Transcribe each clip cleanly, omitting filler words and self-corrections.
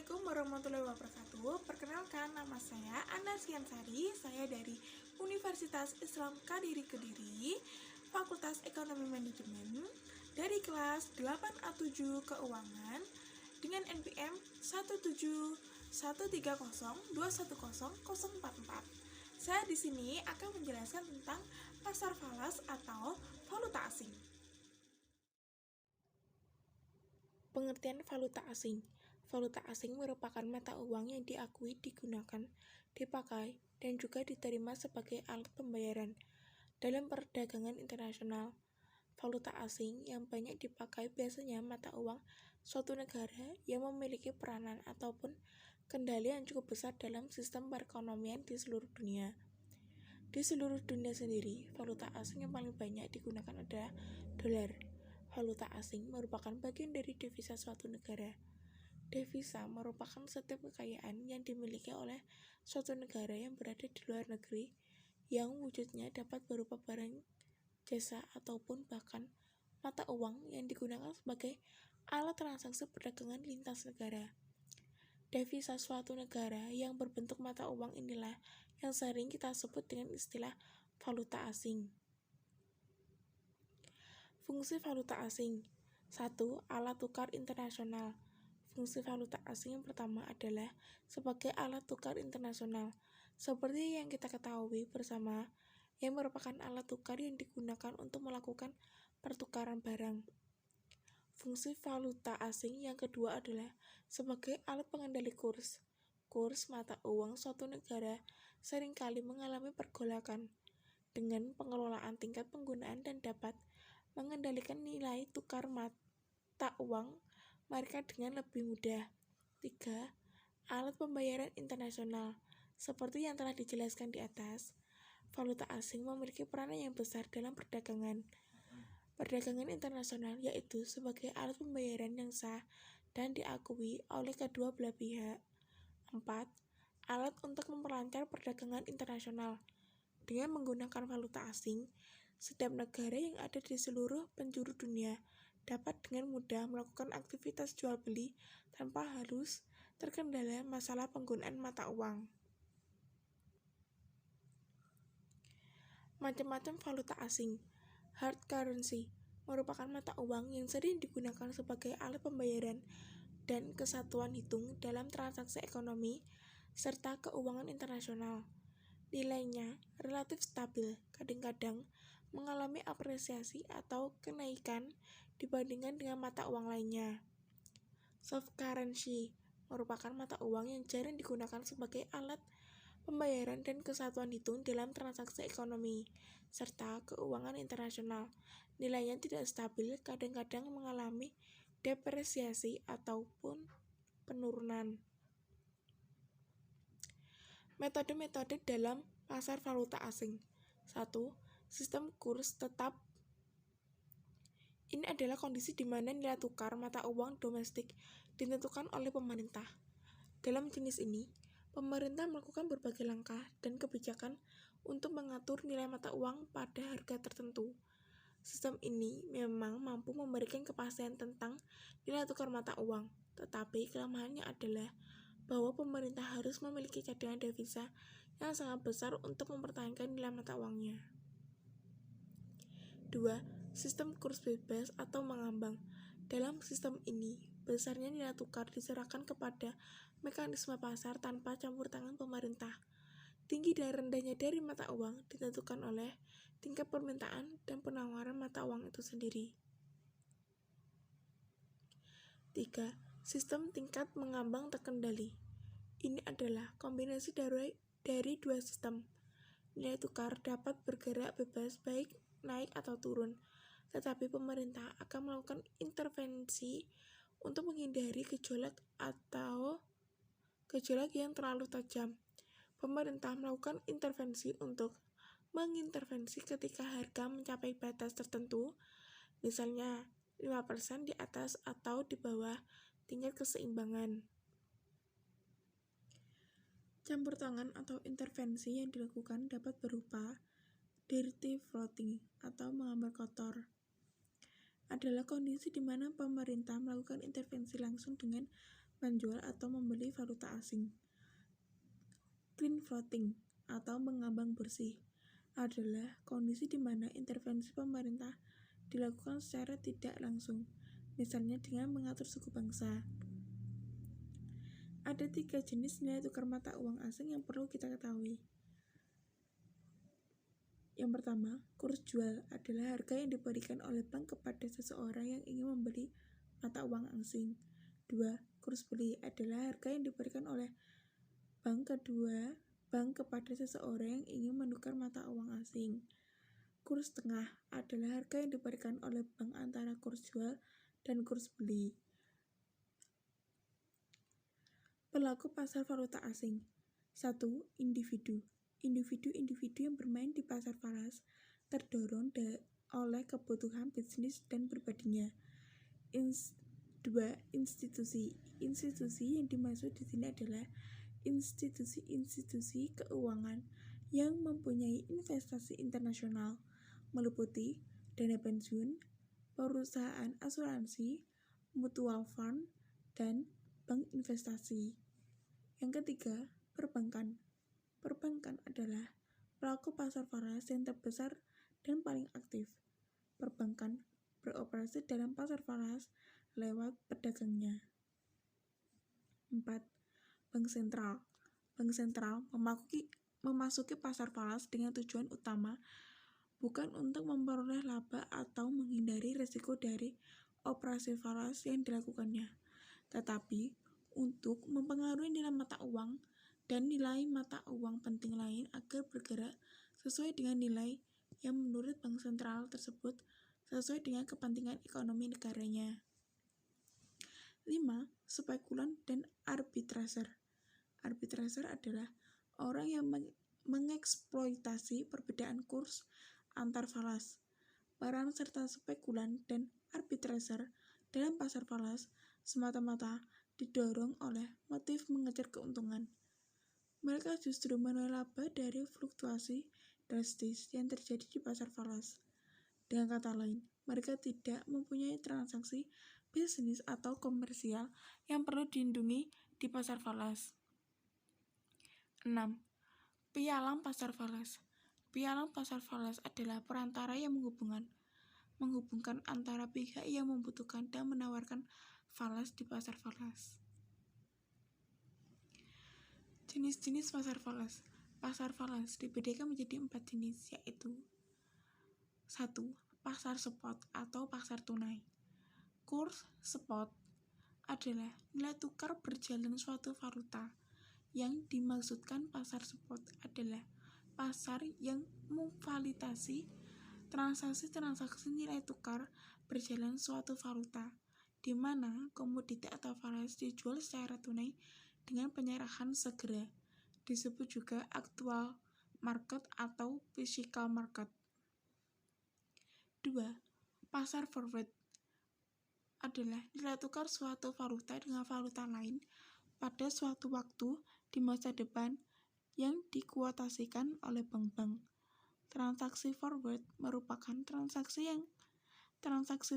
Assalamualaikum warahmatullahi wabarakatuh. Perkenalkan, nama saya Ana Siansari. Saya dari Universitas Islam Kadiri Kediri, Fakultas Ekonomi Manajemen, dari kelas 8A7 Keuangan dengan NPM 17130210044. Saya di sini akan menjelaskan tentang pasar falas atau valuta asing. Pengertian valuta asing. Valuta asing merupakan mata uang yang diakui, digunakan, dipakai, dan juga diterima sebagai alat pembayaran dalam perdagangan internasional. Valuta asing yang banyak dipakai biasanya mata uang suatu negara yang memiliki peranan ataupun kendali yang cukup besar dalam sistem perekonomian di seluruh dunia. Di seluruh dunia sendiri, valuta asing yang paling banyak digunakan adalah dolar. Valuta asing merupakan bagian dari devisa suatu negara. Devisa merupakan setiap kekayaan yang dimiliki oleh suatu negara yang berada di luar negeri yang wujudnya dapat berupa barang, jasa, ataupun bahkan mata uang yang digunakan sebagai alat transaksi perdagangan lintas negara. Devisa suatu negara yang berbentuk mata uang inilah yang sering kita sebut dengan istilah valuta asing. Fungsi valuta asing. 1. Alat tukar internasional. Fungsi valuta asing yang pertama adalah sebagai alat tukar internasional. Seperti yang kita ketahui bersama, yang merupakan alat tukar yang digunakan untuk melakukan pertukaran barang. Fungsi valuta asing yang kedua adalah sebagai alat pengendali kurs. Kurs mata uang suatu negara seringkali mengalami pergolakan. Dengan pengelolaan tingkat penggunaan dan dapat mengendalikan nilai tukar mata uang mereka dengan lebih mudah. 3. Alat pembayaran internasional. Seperti yang telah dijelaskan di atas, valuta asing memiliki peranan yang besar dalam perdagangan internasional, yaitu sebagai alat pembayaran yang sah dan diakui oleh kedua belah pihak. 4. Alat untuk memperlancar perdagangan internasional. Dengan menggunakan valuta asing, setiap negara yang ada di seluruh penjuru dunia dapat dengan mudah melakukan aktivitas jual beli tanpa harus terkendala masalah penggunaan mata uang. Macam-macam valuta asing. Hard currency merupakan mata uang yang sering digunakan sebagai alat pembayaran dan kesatuan hitung dalam transaksi ekonomi serta keuangan internasional. Nilainya relatif stabil, kadang-kadang mengalami apresiasi atau kenaikan dibandingkan dengan mata uang lainnya. Soft currency merupakan mata uang yang jarang digunakan sebagai alat pembayaran dan kesatuan hitung dalam transaksi ekonomi serta keuangan internasional. Nilainya tidak stabil, kadang-kadang mengalami depresiasi ataupun penurunan. Metode-metode dalam pasar valuta asing. 1. Sistem kurs tetap. Ini adalah kondisi di mana nilai tukar mata uang domestik ditentukan oleh pemerintah. Dalam jenis ini, pemerintah melakukan berbagai langkah dan kebijakan untuk mengatur nilai mata uang pada harga tertentu. Sistem ini memang mampu memberikan kepastian tentang nilai tukar mata uang, tetapi kelemahannya adalah bahwa pemerintah harus memiliki cadangan devisa yang sangat besar untuk mempertahankan nilai mata uangnya. 2. Sistem kurs bebas atau mengambang. Dalam sistem ini, besarnya nilai tukar diserahkan kepada mekanisme pasar tanpa campur tangan pemerintah. Tinggi dan rendahnya dari mata uang ditentukan oleh tingkat permintaan dan penawaran mata uang itu sendiri. 3. Sistem tingkat mengambang terkendali. Ini adalah kombinasi dari dua sistem. Nilai tukar dapat bergerak bebas baik naik atau turun, tetapi pemerintah akan melakukan intervensi untuk menghindari gejolak yang terlalu tajam. Pemerintah melakukan intervensi untuk mengintervensi ketika harga mencapai batas tertentu, misalnya 5% di atas atau di bawah tingkat keseimbangan. Campur tangan atau intervensi yang dilakukan dapat berupa dirty floating atau mengambang kotor. Adalah kondisi di mana pemerintah melakukan intervensi langsung dengan menjual atau membeli valuta asing. Clean floating atau mengambang bersih adalah kondisi di mana intervensi pemerintah dilakukan secara tidak langsung, misalnya dengan mengatur suku bangsa. Ada 3 jenis nilai tukar mata uang asing yang perlu kita ketahui. Yang pertama, kurs jual adalah harga yang diberikan oleh bank kepada seseorang yang ingin membeli mata uang asing. 2. Kurs beli adalah harga yang diberikan oleh bank kepada seseorang yang ingin menukar mata uang asing. Kurs tengah adalah harga yang diberikan oleh bank antara kurs jual dan kurs beli. Pelaku pasar valuta asing. 1. Individu. Individu-individu yang bermain di pasar falas terdorong oleh kebutuhan bisnis dan pribadinya. 2. Institusi. Institusi yang dimaksud di sini adalah institusi-institusi keuangan yang mempunyai investasi internasional, meliputi dana pensiun, perusahaan asuransi, mutual fund, dan bank investasi. Yang ketiga, perbankan. Perbankan adalah pelaku pasar falas yang terbesar dan paling aktif. Perbankan beroperasi dalam pasar falas lewat pedagangnya. 4. Bank sentral. Bank sentral memasuki pasar falas dengan tujuan utama bukan untuk memperoleh laba atau menghindari risiko dari operasi falas yang dilakukannya, tetapi untuk mempengaruhi nilai mata uang dan nilai mata uang penting lain agar bergerak sesuai dengan nilai yang menurut bank sentral tersebut sesuai dengan kepentingan ekonomi negaranya. 5. Spekulan dan arbitraser. Arbitraser adalah orang yang mengeksploitasi perbedaan kurs antar falas. Peran serta spekulan dan arbitraser dalam pasar falas semata-mata didorong oleh motif mengejar keuntungan. Mereka justru menuai laba dari fluktuasi drastis yang terjadi di pasar falas. Dengan kata lain, mereka tidak mempunyai transaksi bisnis atau komersial yang perlu dilindungi di pasar falas. 6. Pialang pasar falas. Pialang pasar falas adalah perantara yang menghubungkan antara pihak yang membutuhkan dan menawarkan falas di pasar falas. Jenis-jenis pasar falas. Pasar falas dibedakan menjadi 4 jenis, yaitu 1. Pasar spot atau pasar tunai. Kurs spot adalah nilai tukar berjalan suatu valuta. Yang dimaksudkan pasar spot adalah pasar yang memfasilitasi transaksi-transaksi nilai tukar berjalan suatu valuta, di mana komoditi atau falas dijual secara tunai dengan penyerahan segera. Disebut juga actual market atau physical market. 2. Pasar forward adalah nilai tukar suatu valuta dengan valuta lain pada suatu waktu di masa depan yang dikuotasikan oleh bank-bank. Transaksi forward merupakan transaksi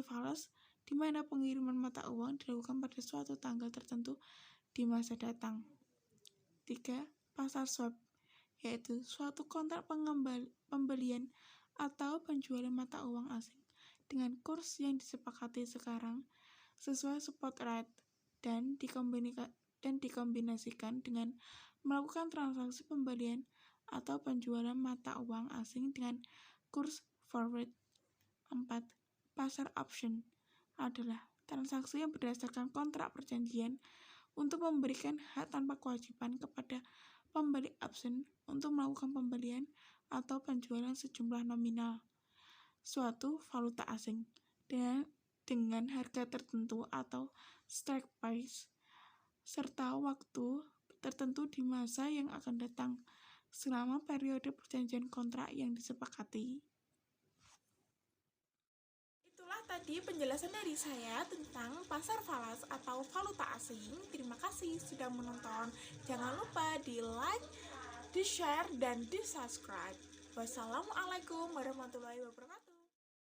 falas di mana pengiriman mata uang dilakukan pada suatu tanggal tertentu di masa datang. 3. Pasar swap, yaitu suatu kontrak pembelian atau penjualan mata uang asing dengan kurs yang disepakati sekarang sesuai spot rate dan dikombinasikan dengan melakukan transaksi pembelian atau penjualan mata uang asing dengan kurs forward. 4. Pasar option adalah transaksi yang berdasarkan kontrak perjanjian untuk memberikan hak tanpa kewajiban kepada pembeli option untuk melakukan pembelian atau penjualan sejumlah nominal suatu valuta asing dengan harga tertentu atau strike price serta waktu tertentu di masa yang akan datang selama periode perjanjian kontrak yang disepakati. Itulah tadi penjelasan dari saya tentang pasar falas atau valuta asing. Terima kasih sudah menonton. Jangan lupa di like, di share, dan di subscribe. Wassalamualaikum warahmatullahi wabarakatuh.